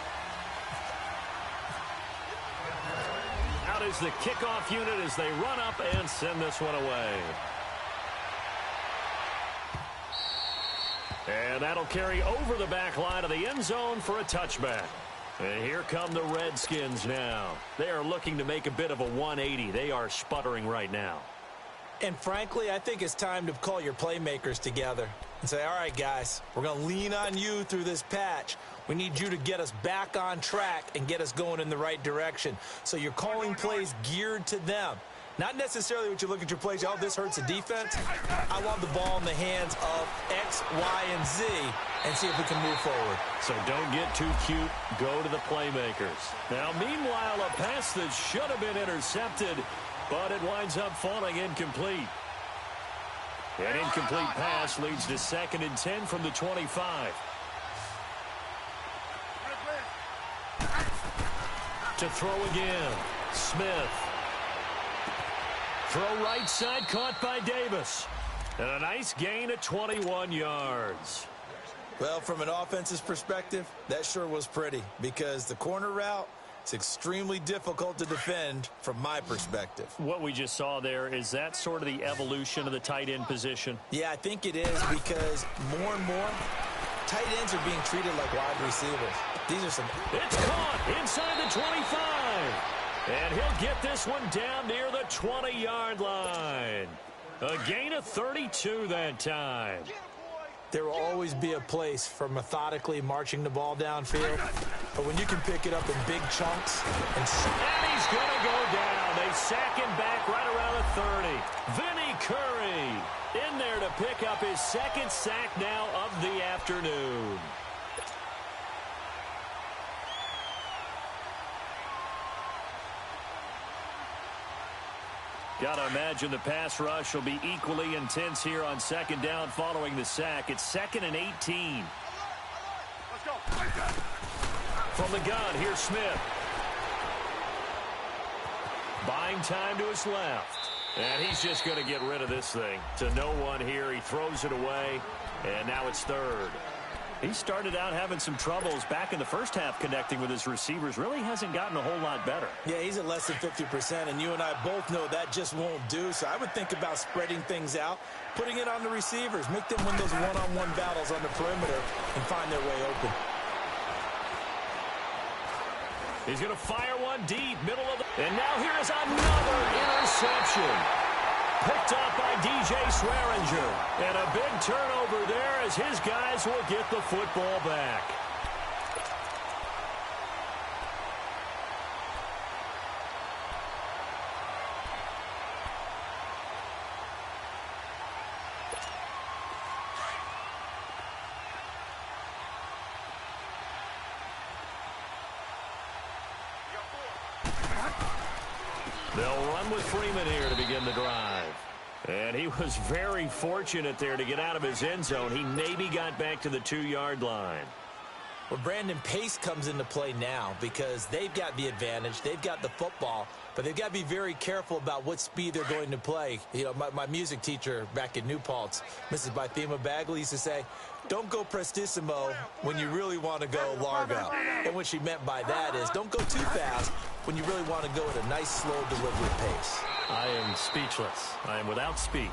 Out is the kickoff unit as they run up and send this one away. And that'll carry over the back line of the end zone for a touchback. And here come the Redskins now. They are looking to make a bit of a 180. They are sputtering right now. And frankly, I think it's time to call your playmakers together and say, all right, guys, we're going to lean on you through this patch. We need you to get us back on track and get us going in the right direction. So you're calling plays geared to them. Not necessarily what you look at your plays, oh, this hurts the defense. I want the ball in the hands of X, Y, and Z and see if we can move forward. So don't get too cute. Go to the playmakers. Now, meanwhile, a pass that should have been intercepted, but it winds up falling incomplete. An incomplete pass leads to 2nd and 10 from the 25. To throw again. Smith. Throw right side, caught by Davis. And a nice gain of 21 yards. Well, from an offensive perspective, that sure was pretty because the corner route is extremely difficult to defend from my perspective. What we just saw there, is that sort of the evolution of the tight end position? Yeah, I think it is because more and more tight ends are being treated like wide receivers. These are some... It's caught inside the 25. And he'll get this one down near the 20-yard line. A gain of 32 that time. There will always be a place for methodically marching the ball downfield. But when you can pick it up in big chunks. And he's going to go down. They sack him back right around the 30. Vinny Curry in there to pick up his 2nd sack now of the afternoon. Got to imagine the pass rush will be equally intense here on 2nd down following the sack. It's 2nd and 18. Let's go. From the gun, here's Smith. Buying time to his left. And he's just going to get rid of this thing. To no one here. He throws it away. And now it's 3rd. He started out having some troubles back in the first half connecting with his receivers. Really hasn't gotten a whole lot better. Yeah, he's at less than 50%, and you and I both know that just won't do. So I would think about spreading things out, putting it on the receivers, make them win those one-on-one battles on the perimeter and find their way open. He's going to fire one deep, middle of the... And now here is another interception. Picked up by DJ Swearinger. And a big turnover there as his guys will get the football back. They'll run with Freeman here to begin the drive. And he was very fortunate there to get out of his end zone. He maybe got back to the 2-yard line. Well, Brandon, pace comes into play now because they've got the advantage. They've got the football, but they've got to be very careful about what speed they're going to play. You know, my music teacher back in New Paltz, Mrs. Bythema Bagley, used to say, don't go prestissimo when you really want to go largo. And what she meant by that is don't go too fast when you really want to go at a nice, slow delivery pace. I am speechless. I am without speech.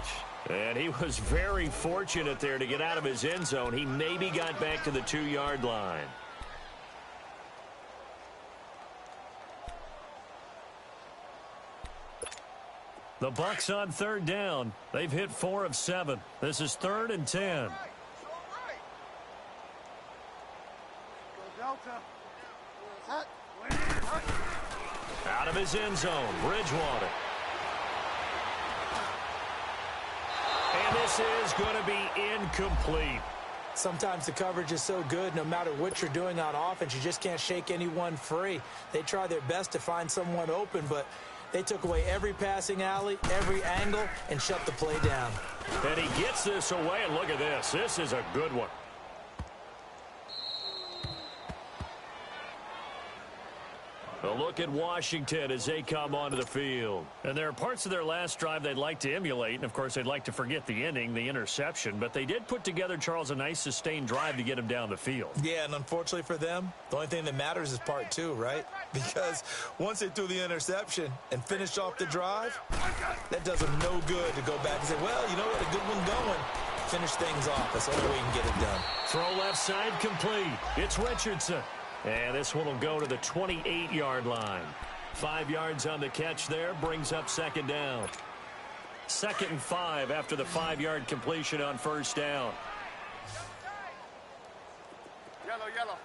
And he was very fortunate there to get out of his end zone. He maybe got back to the 2-yard line. The Bucs on 3rd down. They've hit 4 of 7. This is 3rd and 10. Out of his end zone, Bridgewater. And this is going to be incomplete. Sometimes the coverage is so good, no matter what you're doing on offense, you just can't shake anyone free. They try their best to find someone open, but they took away every passing alley, every angle, and shut the play down. And he gets this away, and look at this. This is a good one. A look at Washington as they come onto the field. And there are parts of their last drive they'd like to emulate, and of course they'd like to forget the ending, the interception, but they did put together, Charles, a nice sustained drive to get him down the field. Yeah, and unfortunately for them, the only thing that matters is part 2, right? Because once they threw the interception and finished off the drive, that does them no good to go back and say, well, you know what, a good one going. Finish things off. That's the only way you can get it done. Throw left side complete. It's Richardson. And this one will go to the 28-yard line. 5 yards on the catch there, brings up 2nd down. 2nd and 5 after the 5-yard completion on 1st down. Yellow.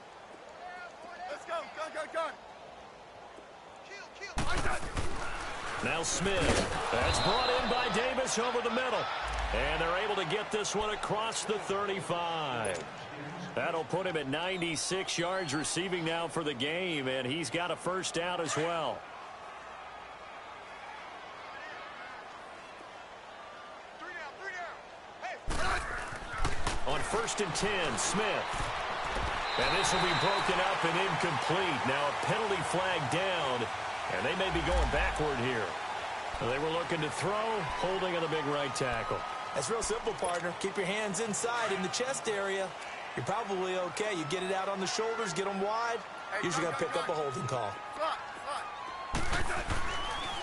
Let's go. Gun. Kill. Now Smith. That's brought in by Davis over the middle. And they're able to get this one across the 35. That'll put him at 96 yards receiving now for the game, and he's got a 1st down as well. On 1st and 10, Smith. And this will be broken up and incomplete. Now a penalty flag down, and they may be going backward here. They were looking to throw, holding on the big right tackle. That's real simple, partner. Keep your hands inside in the chest area. You're probably okay. You get it out on the shoulders, get them wide. Usually going to pick up a holding call.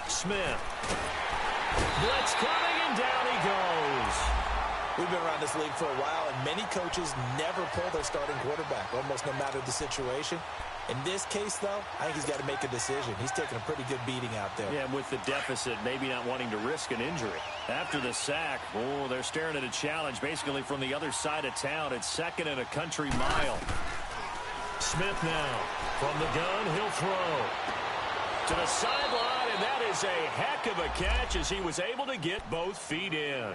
Smith. Blitz coming, and down he goes. We've been around this league for a while, and many coaches never pull their starting quarterback, almost no matter the situation. In this case, though, I think he's got to make a decision. He's taking a pretty good beating out there. Yeah, with the deficit, maybe not wanting to risk an injury. After the sack, they're staring at a challenge basically from the other side of town. It's 2nd and a country mile. Smith now. From the gun, he'll throw. To the sideline, and that is a heck of a catch as he was able to get both feet in.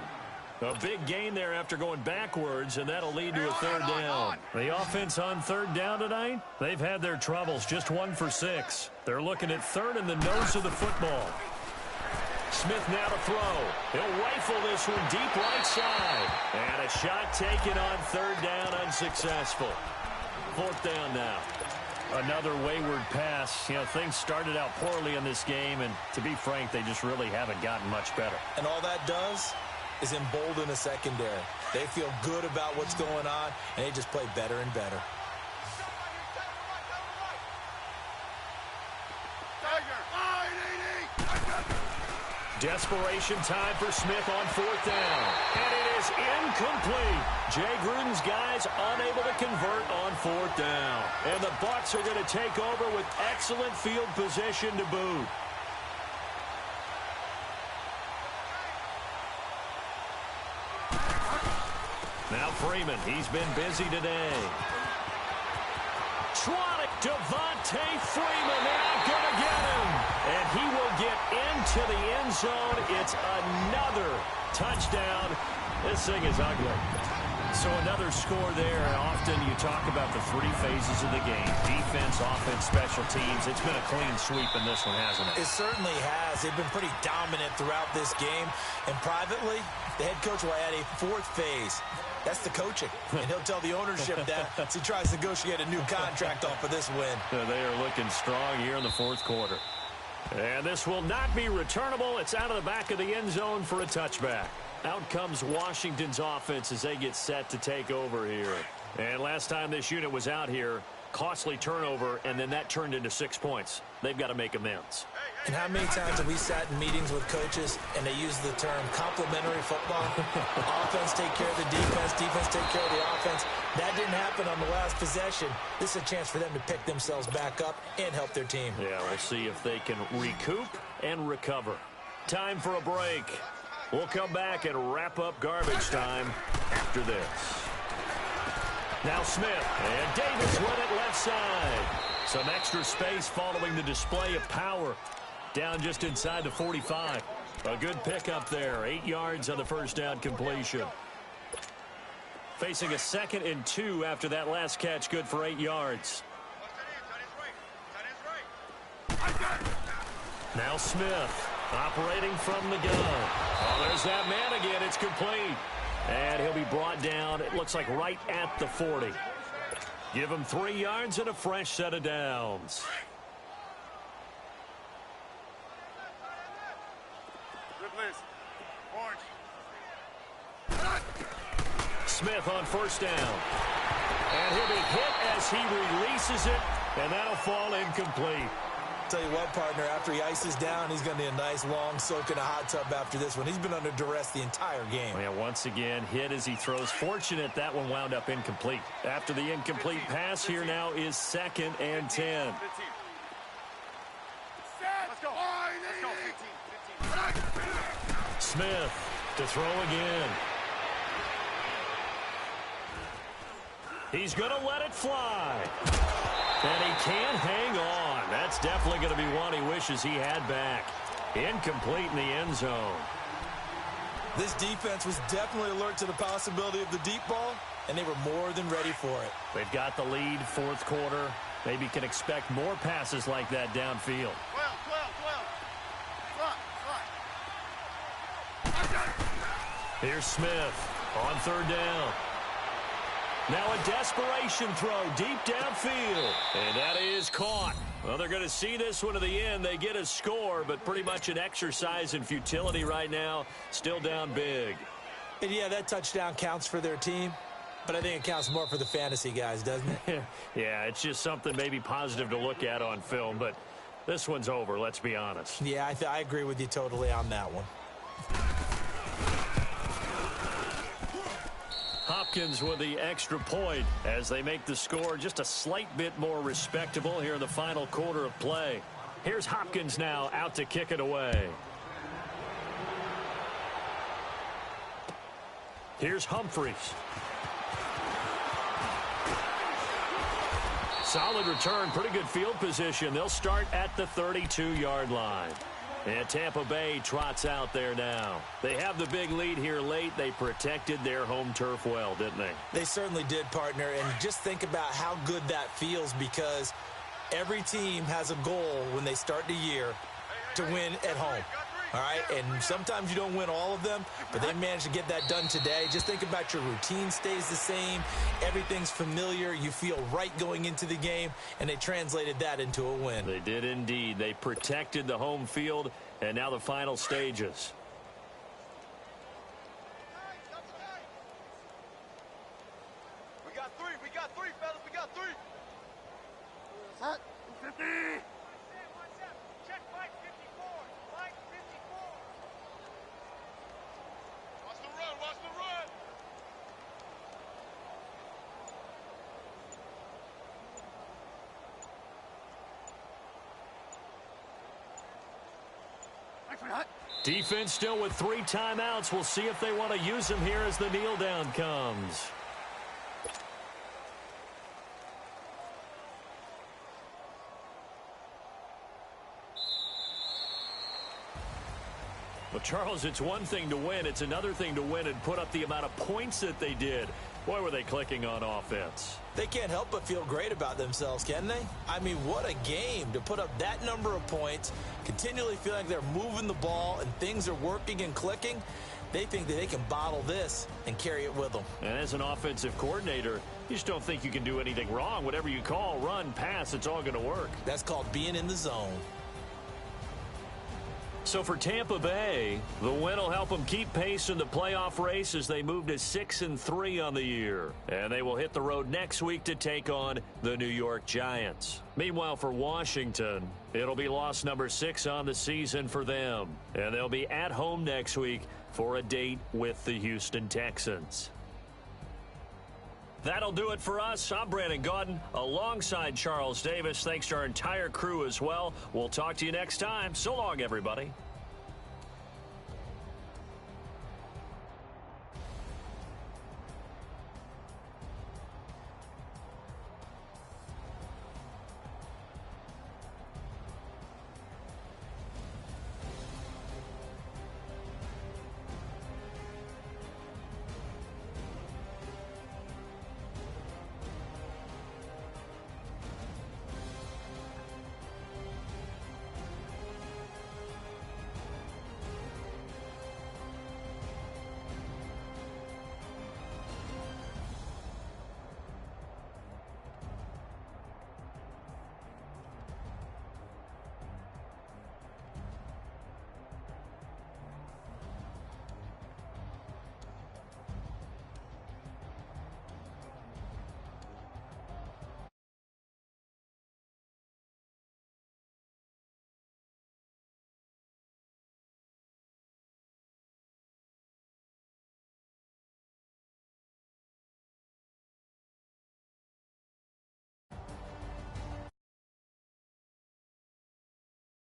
A big gain there after going backwards, and that'll lead to a 3rd down. The offense on 3rd down tonight, they've had their troubles, just 1 for 6. They're looking at 3rd in the nose of the football. Smith now to throw. He'll rifle this one deep right side. And a shot taken on 3rd down, unsuccessful. 4th down now. Another wayward pass. You know, things started out poorly in this game, and to be frank, they just really haven't gotten much better. And all that does is embolden the secondary. They feel good about what's going on, and they just play better and better. Desperation time for Smith on 4th down. And it is incomplete. Jay Gruden's guys unable to convert on 4th down. And the Bucs are going to take over with excellent field position to boot. Now Freeman, he's been busy today. Trotting, Devontae Freeman, they're not going to get him. And he will get into the end zone. It's another touchdown. This thing is ugly. So another score there. Often you talk about the three phases of the game. Defense, offense, special teams. It's been a clean sweep in this one, hasn't it? It certainly has. They've been pretty dominant throughout this game. And privately, the head coach will add a fourth phase. That's the coaching. And he'll tell the ownership that as he tries to negotiate a new contract off of this win. They are looking strong here in the fourth quarter. And this will not be returnable. It's out of the back of the end zone for a touchback. Out comes Washington's offense as they get set to take over here. And last time this unit was out here, costly turnover, and then that turned into 6 points. They've got to make amends. And how many times have we sat in meetings with coaches and they use the term complementary football? Offense take care of the defense, defense take care of the offense. That didn't happen on the last possession. This is a chance for them to pick themselves back up and help their team. Yeah, we'll see if they can recoup and recover. Time for a break. We'll come back and wrap up garbage time after this. Now Smith, and Davis with it left side. Some extra space following the display of power. Down just inside the 45. A good pickup there. 8 yards on the first down completion. Facing a 2nd and 2 after that last catch. Good for 8 yards. Now Smith operating from the gun. Oh, there's that man again. It's complete. And he'll be brought down, it looks like right at the 40. Give him 3 yards and a fresh set of downs. Smith on first down. And he'll be hit as he releases it, and that'll fall incomplete. Tell you what, partner, after he ices down, he's going to need a nice long soak in a hot tub after this one. He's been under duress the entire game. Yeah, once again, hit as he throws. Fortunate that one wound up incomplete. After the incomplete pass, here now is 2nd and 10. Let's go. Let's go. 15. Smith to throw again. He's going to let it fly. And he can't hang on. That's definitely going to be one he wishes he had back. Incomplete in the end zone. This defense was definitely alert to the possibility of the deep ball, and they were more than ready for it. They've got the lead, fourth quarter. Maybe can expect more passes like that downfield. 12. Here's Smith on third down. Now a desperation throw deep downfield. And that is caught. Well, they're going to see this one to the end. They get a score, but pretty much an exercise in futility right now. Still down big. And yeah, that touchdown counts for their team, but I think it counts more for the fantasy guys, doesn't it? Yeah, it's just something maybe positive to look at on film, but this one's over, let's be honest. Yeah, I agree with you totally on that one. Hopkins with the extra point as they make the score just a slight bit more respectable here in the final quarter of play. Here's Hopkins now out to kick it away. Here's Humphries. Solid return, pretty good field position. They'll start at the 32-yard line. And Tampa Bay trots out there now. They have the big lead here late. They protected their home turf well, didn't they? They certainly did, partner. And just think about how good that feels, because every team has a goal when they start the year to win at home. All right, and sometimes you don't win all of them, but they managed to get that done today. Just think about your routine stays the same. Everything's familiar. You feel right going into the game, and they translated that into a win. They did indeed. They protected the home field, and now the final stages. We got three, fellas. We got three. Hot. 50. Check Mike 54. Mike 54. Watch the run. Watch the run. Defense still with 3 timeouts. We'll see if they want to use them here as the kneel down comes. Well, Charles, it's one thing to win. It's another thing to win and put up the amount of points that they did. Boy, were they clicking on offense. They can't help but feel great about themselves, can they? I mean, what a game to put up that number of points, continually feel like they're moving the ball and things are working and clicking. They think that they can bottle this and carry it with them. And as an offensive coordinator, you just don't think you can do anything wrong. Whatever you call, run, pass, it's all going to work. That's called being in the zone. So for Tampa Bay, the win will help them keep pace in the playoff race as they move to 6-3 on the year. And they will hit the road next week to take on the New York Giants. Meanwhile, for Washington, it'll be loss number 6 on the season for them. And they'll be at home next week for a date with the Houston Texans. That'll do it for us. I'm Brandon Gaudin alongside Charles Davis. Thanks to our entire crew as well. We'll talk to you next time. So long, everybody.